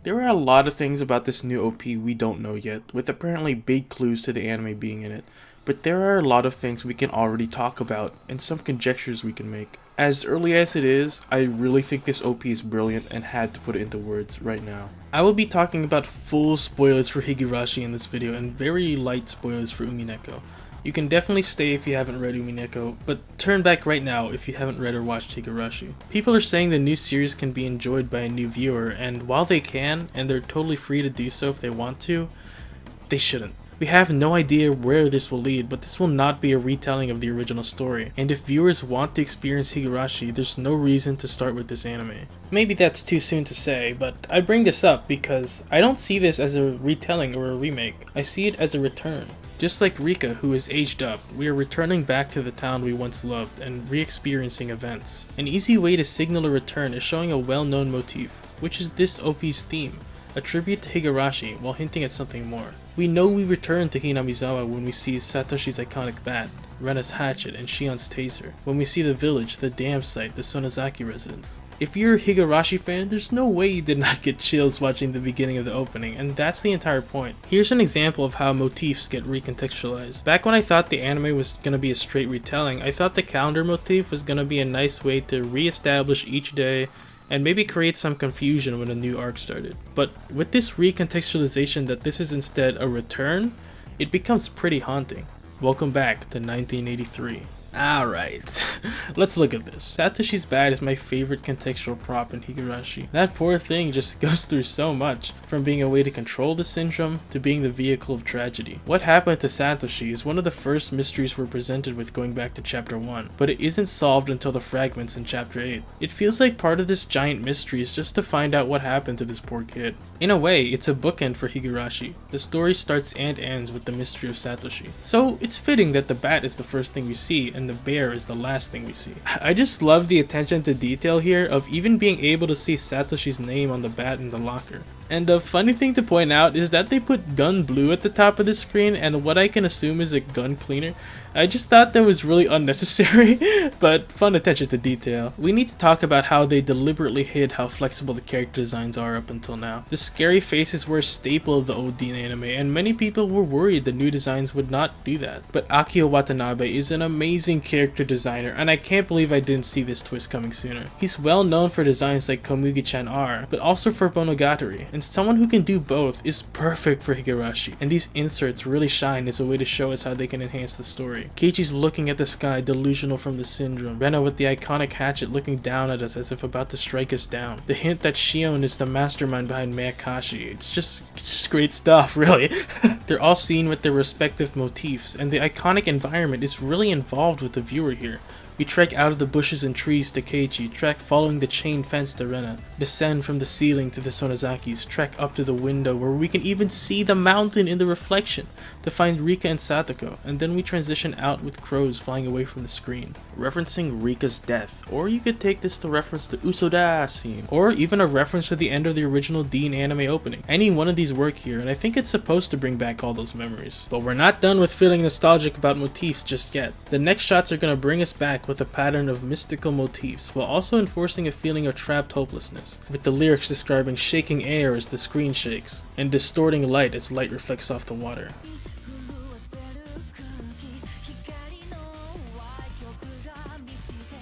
There are a lot of things about this new OP we don't know yet, with apparently big clues to the anime being in it, but there are a lot of things we can already talk about, and some conjectures we can make. As early as it is, I really think this OP is brilliant and had to put it into words right now. I will be talking about full spoilers for Higurashi in this video and very light spoilers for Umineko. You can definitely stay if you haven't read Umineko, but turn back right now if you haven't read or watched Higurashi. People are saying the new series can be enjoyed by a new viewer, and while they can, and they're totally free to do so if they want to, they shouldn't. We have no idea where this will lead, but this will not be a retelling of the original story, and if viewers want to experience Higurashi, there's no reason to start with this anime. Maybe that's too soon to say, but I bring this up because I don't see this as a retelling or a remake. I see it as a return. Just like Rika, who is aged up, we are returning back to the town we once loved and re-experiencing events. An easy way to signal a return is showing a well-known motif, which is this OP's theme, a tribute to Higurashi while hinting at something more. We know we return to Hinamizawa when we see Satoshi's iconic bat, Rena's hatchet, and Shion's taser, when we see the village, the dam site, the Sonozaki residence. If you're a Higurashi fan, there's no way you did not get chills watching the beginning of the opening, and that's the entire point. Here's an example of how motifs get recontextualized. Back when I thought the anime was gonna be a straight retelling, I thought the calendar motif was gonna be a nice way to re-establish each day and maybe create some confusion when a new arc started. But with this recontextualization that this is instead a return, it becomes pretty haunting. Welcome back to 1983. Alright, let's look at this. Satoshi's bat is my favorite contextual prop in Higurashi. That poor thing just goes through so much, from being a way to control the syndrome to being the vehicle of tragedy. What happened to Satoshi is one of the first mysteries we're presented with going back to chapter 1, but it isn't solved until the fragments in chapter 8. It feels like part of this giant mystery is just to find out what happened to this poor kid. In a way, it's a bookend for Higurashi. The story starts and ends with the mystery of Satoshi. So it's fitting that the bat is the first thing we see and the bear is the last thing we see. I just love the attention to detail here of even being able to see Satoshi's name on the bat in the locker. And a funny thing to point out is that they put gun blue at the top of the screen and what I can assume is a gun cleaner. I just thought that was really unnecessary, but fun attention to detail. We need to talk about how they deliberately hid how flexible the character designs are up until now. The scary faces were a staple of the old Dean anime, and many people were worried the new designs would not do that. But Akio Watanabe is an amazing character designer, and I can't believe I didn't see this twist coming sooner. He's well known for designs like Komugi-chan are, but also for Monogatari, and someone who can do both is perfect for Higurashi, and these inserts really shine as a way to show us how they can enhance the story. Keiichi's looking at the sky, delusional from the syndrome. Rena with the iconic hatchet looking down at us as if about to strike us down. The hint that Shion is the mastermind behind Miyakashi. It's just great stuff, really. They're all seen with their respective motifs, and the iconic environment is really involved with the viewer here. We trek out of the bushes and trees to Keiichi, trek following the chain fence to Rena, descend from the ceiling to the Sonozakis, trek up to the window where we can even see the mountain in the reflection to find Rika and Satoko, and then we transition out with crows flying away from the screen, referencing Rika's death, or you could take this to reference the Usoda scene, or even a reference to the end of the original Dean anime opening. Any one of these work here, and I think it's supposed to bring back all those memories. But we're not done with feeling nostalgic about motifs just yet. The next shots are gonna bring us back with a pattern of mystical motifs, while also enforcing a feeling of trapped hopelessness, with the lyrics describing shaking air as the screen shakes, and distorting light as light reflects off the water.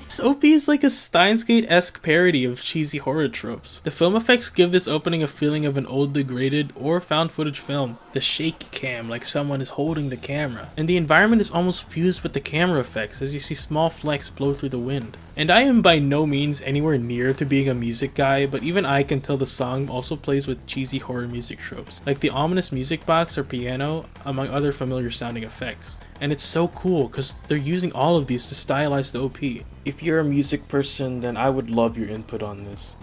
This OP is like a Steins Gate-esque parody of cheesy horror tropes. The film effects give this opening a feeling of an old degraded or found footage film. The shake cam like someone is holding the camera. And the environment is almost fused with the camera effects as you see small flecks blow through the wind. And I am by no means anywhere near to being a music guy, but even I can tell the song also plays with cheesy horror music tropes, like the ominous music box or piano, among other familiar sounding effects. And it's so cool because they're using all of these to stylize the OP. If you're a music person, then I would love your input on this.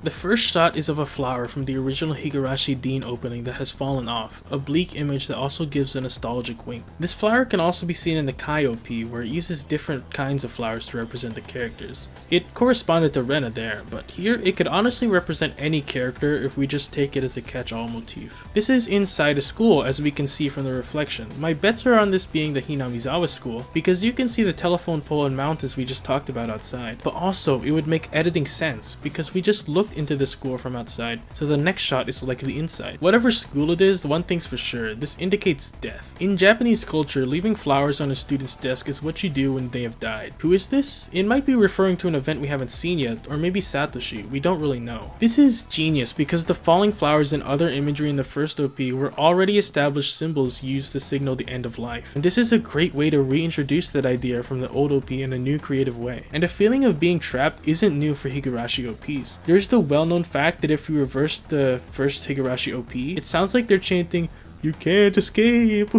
The first shot is of a flower from the original Higurashi Dean opening that has fallen off, a bleak image that also gives a nostalgic wink. This flower can also be seen in the Kai OP, where it uses different kinds of flowers to represent the characters. It corresponded to Rena there, but here it could honestly represent any character if we just take it as a catch-all motif. This is inside a school, as we can see from the reflection. My bets are on this being the Hinamizawa school, because you can see the telephone pole and mountains we just talked about outside. But also, it would make editing sense, because we just looked into the school from outside, so the next shot is likely inside. Whatever school it is, one thing's for sure, this indicates death. In Japanese culture, leaving flowers on a student's desk is what you do when they have died. Who is this? It might be referring to an event we haven't seen yet, or maybe Satoshi, we don't really know. This is genius because the falling flowers and other imagery in the first OP were already established symbols used to signal the end of life. And this is a great way to reintroduce that idea from the old OP in a new creative way. And the feeling of being trapped isn't new for Higurashi OPs. There's the well-known fact that if you reverse the first Higurashi OP, it sounds like they're chanting, "You can't escape,"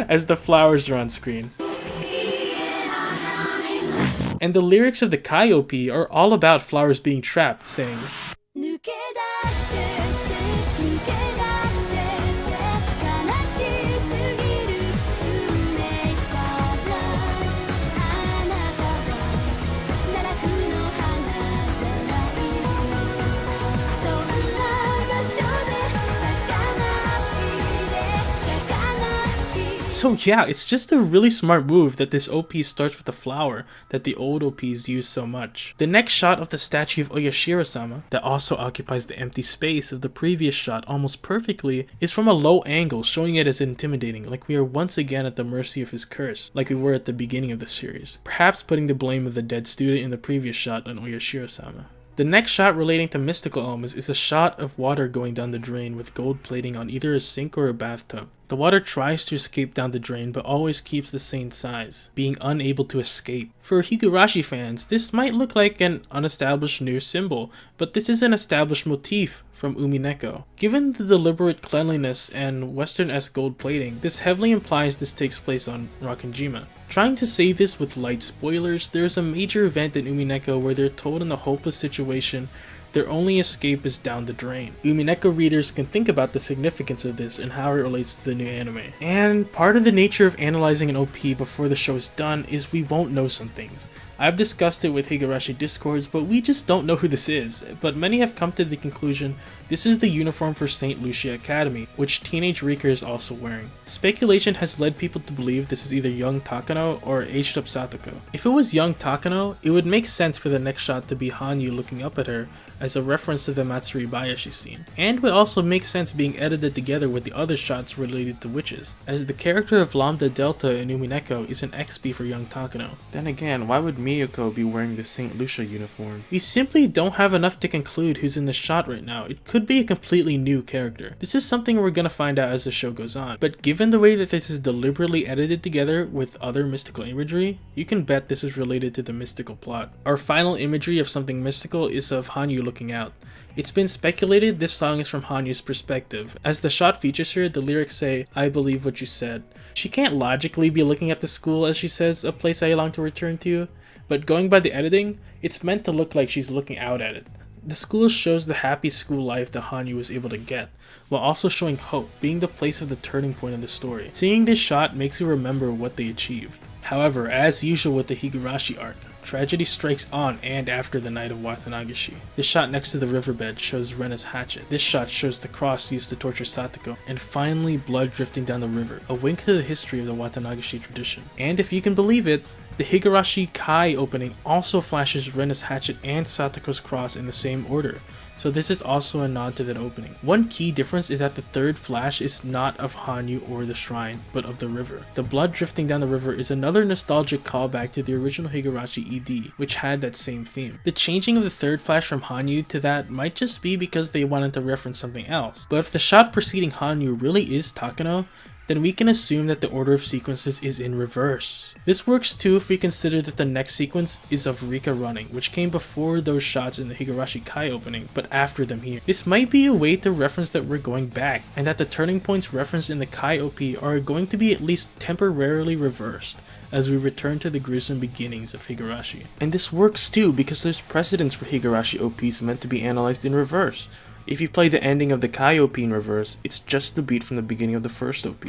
as the flowers are on screen. And the lyrics of the Kai OP are all about flowers being trapped, saying, So yeah, it's just a really smart move that this OP starts with a flower that the old OPs use so much. The next shot of the statue of Oyashiro-sama, that also occupies the empty space of the previous shot almost perfectly, is from a low angle, showing it as intimidating, like we are once again at the mercy of his curse, like we were at the beginning of the series, perhaps putting the blame of the dead student in the previous shot on Oyashiro-sama. The next shot relating to mystical elements is a shot of water going down the drain with gold plating on either a sink or a bathtub. The water tries to escape down the drain but always keeps the same size, being unable to escape. For Higurashi fans, this might look like an unestablished new symbol, but this is an established motif from Umineko. Given the deliberate cleanliness and western-esque gold plating, this heavily implies this takes place on Rakenjima. Trying to say this with light spoilers, there's a major event in Umineko where they're told in a hopeless situation their only escape is down the drain. Umineko readers can think about the significance of this and how it relates to the new anime. And part of the nature of analyzing an OP before the show is done is we won't know some things. I've discussed it with Higurashi Discords, but we just don't know who this is. But many have come to the conclusion this is the uniform for St. Lucia Academy, which Teenage Rika is also wearing. Speculation has led people to believe this is either young Takano or aged up Satoko. If it was young Takano, it would make sense for the next shot to be Hanyu looking up at her as a reference to the Matsuri Bayashi scene, and would also make sense being edited together with the other shots related to witches, as the character of Lambda Delta in Umineko is an XP for young Takano. Then again, why would Miyako be wearing the St. Lucia uniform? We simply don't have enough to conclude who's in the shot right now. It could be a completely new character. This is something we're gonna find out as the show goes on, but given the way that this is deliberately edited together with other mystical imagery, you can bet this is related to the mystical plot. Our final imagery of something mystical is of Hanyu looking out. It's been speculated this song is from Hanyu's perspective. As the shot features her, the lyrics say, "I believe what you said." She can't logically be looking at the school as she says, "a place I long to return to," but going by the editing, it's meant to look like she's looking out at it. The school shows the happy school life that Hanyu was able to get, while also showing hope, being the place of the turning point of the story. Seeing this shot makes you remember what they achieved. However, as usual with the Higurashi arc, tragedy strikes on and after the night of Watanagashi. This shot next to the riverbed shows Rena's hatchet. This shot shows the cross used to torture Satoko. And finally, blood drifting down the river, a wink to the history of the Watanagashi tradition. And if you can believe it, the Higurashi Kai opening also flashes Rena's hatchet and Satoko's cross in the same order, so this is also a nod to that opening. One key difference is that the third flash is not of Hanyu or the shrine, but of the river. The blood drifting down the river is another nostalgic callback to the original Higurashi ED, which had that same theme. The changing of the third flash from Hanyu to that might just be because they wanted to reference something else, but if the shot preceding Hanyu really is Takano, then we can assume that the order of sequences is in reverse. This works too if we consider that the next sequence is of Rika running, which came before those shots in the Higurashi Kai opening, but after them here. This might be a way to reference that we're going back, and that the turning points referenced in the Kai OP are going to be at least temporarily reversed as we return to the gruesome beginnings of Higurashi. And this works too because there's precedence for Higurashi OPs meant to be analyzed in reverse. If you play the ending of the Kai OP in reverse, it's just the beat from the beginning of the first OP.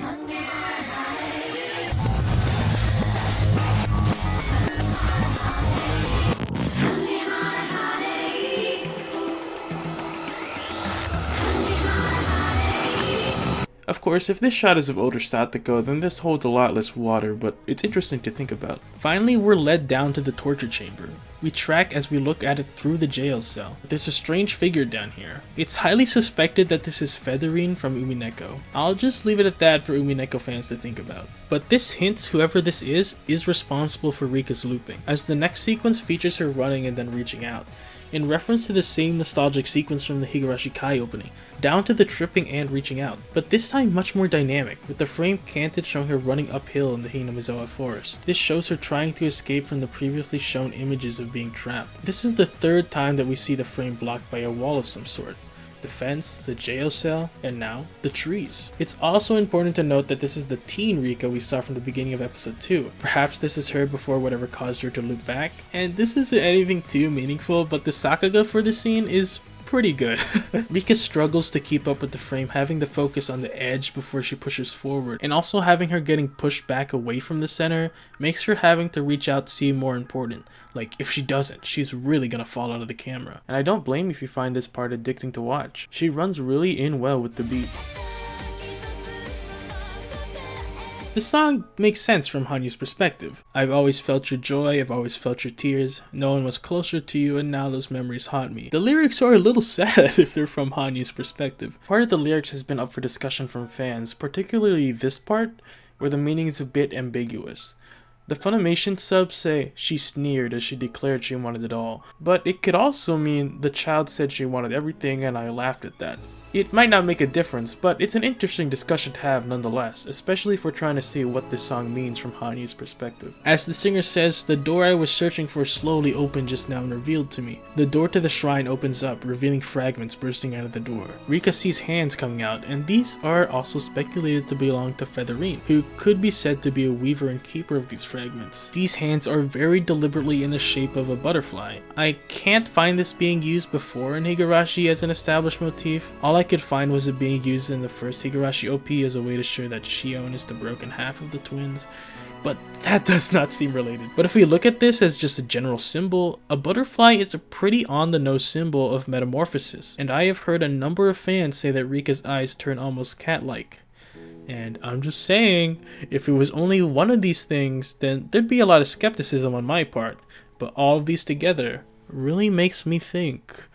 Of course, if this shot is of older Satoko, then this holds a lot less water, but it's interesting to think about. Finally, we're led down to the torture chamber. We track as we look at it through the jail cell. There's a strange figure down here. It's highly suspected that this is Featherine from Umineko. I'll just leave it at that for Umineko fans to think about. But this hints whoever this is responsible for Rika's looping, as the next sequence features her running and then reaching out, in reference to the same nostalgic sequence from the Higurashi Kai opening, down to the tripping and reaching out, but this time much more dynamic, with the frame canted showing her running uphill in the Hinamizawa forest. This shows her trying to escape from the previously shown images of being trapped. This is the third time that we see the frame blocked by a wall of some sort. The fence, the jail cell, and now the trees. It's also important to note that this is the teen Rika we saw from the beginning of episode 2. Perhaps this is her before whatever caused her to loop back. And this isn't anything too meaningful, but the Sakuga for the scene is pretty good. Rika struggles to keep up with the frame, having the focus on the edge before she pushes forward, and also having her getting pushed back away from the center makes her having to reach out seem more important. Like, if she doesn't, she's really gonna fall out of the camera. And I don't blame you if you find this part addicting to watch. She runs really in well with the beat. The song makes sense from Hanya's perspective. I've always felt your joy, I've always felt your tears. No one was closer to you and now those memories haunt me. The lyrics are a little sad if they're from Hanya's perspective. Part of the lyrics has been up for discussion from fans, particularly this part, where the meaning is a bit ambiguous. The Funimation subs say she sneered as she declared she wanted it all, but it could also mean the child said she wanted everything and I laughed at that. It might not make a difference, but it's an interesting discussion to have nonetheless, especially if we're trying to see what this song means from Hanya's perspective. As the singer says, the door I was searching for slowly opened just now and revealed to me. The door to the shrine opens up, revealing fragments bursting out of the door. Rika sees hands coming out, and these are also speculated to belong to Featherine, who could be said to be a weaver and keeper of these fragments. These hands are very deliberately in the shape of a butterfly. I can't find this being used before in Higurashi as an established motif. All I could find was it being used in the first Higurashi OP as a way to show that Shion is the broken half of the twins, but that does not seem related. But if we look at this as just a general symbol, a butterfly is a pretty on-the-nose symbol of metamorphosis, and I have heard a number of fans say that Rika's eyes turn almost cat-like. And I'm just saying, if it was only one of these things, then there'd be a lot of skepticism on my part, but all of these together really makes me think,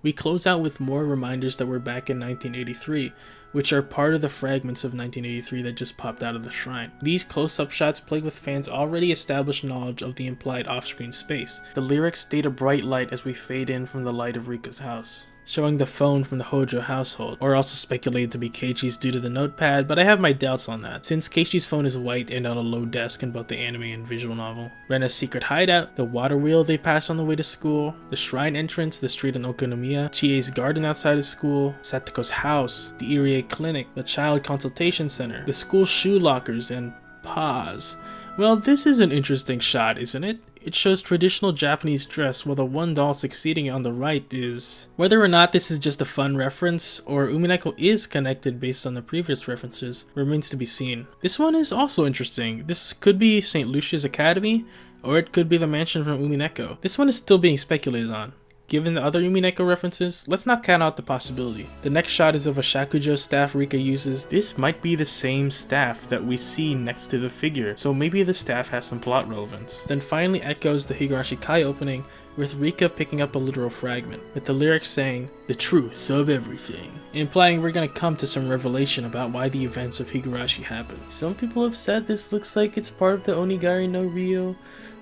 We close out with more reminders that we're back in 1983, which are part of the fragments of 1983 that just popped out of the shrine. These close-up shots play with fans' already established knowledge of the implied off-screen space. The lyrics state a bright light as we fade in from the light of Rika's house, showing the phone from the Hojo household, or also speculated to be Keiichi's due to the notepad, but I have my doubts on that, since Keiichi's phone is white and on a low desk in both the anime and visual novel. Rena's secret hideout, the water wheel they pass on the way to school, the shrine entrance, the street in Okonomiya, Chie's garden outside of school, Satoko's house, the Irie clinic, the child consultation center, the school shoe lockers, and pause. Well, this is an interesting shot, isn't it? It shows traditional Japanese dress while the one doll succeeding on the right is... Whether or not this is just a fun reference, or Umineko is connected based on the previous references, remains to be seen. This one is also interesting. This could be St. Lucia's Academy, or it could be the mansion from Umineko. This one is still being speculated on. Given the other Umineko references, let's not count out the possibility. The next shot is of a Shakujo staff Rika uses. This might be the same staff that we see next to the figure, so maybe the staff has some plot relevance. Then finally echoes the Higurashi Kai opening, with Rika picking up a literal fragment, with the lyrics saying, "The truth of everything," implying we're gonna come to some revelation about why the events of Higurashi happened. Some people have said this looks like it's part of the Onigari no Ryo,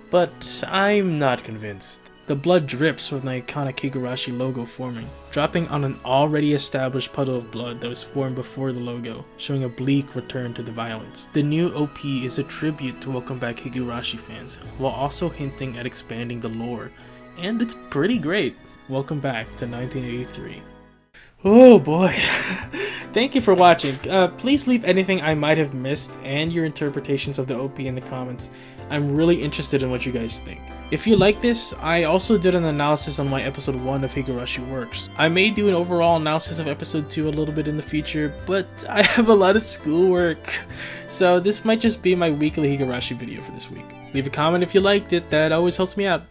but I'm not convinced. The blood drips from the iconic Higurashi logo forming, dropping on an already established puddle of blood that was formed before the logo, showing a bleak return to the violence. The new OP is a tribute to welcome back Higurashi fans, while also hinting at expanding the lore, and it's pretty great. Welcome back to 1983. Oh boy. Thank you for watching. Please leave anything I might have missed and your interpretations of the OP in the comments. I'm really interested in what you guys think. If you like this, I also did an analysis on my episode 1 of Higurashi Works. I may do an overall analysis of episode 2 a little bit in the future, but I have a lot of schoolwork. So this might just be my weekly Higurashi video for this week. Leave a comment if you liked it, that always helps me out.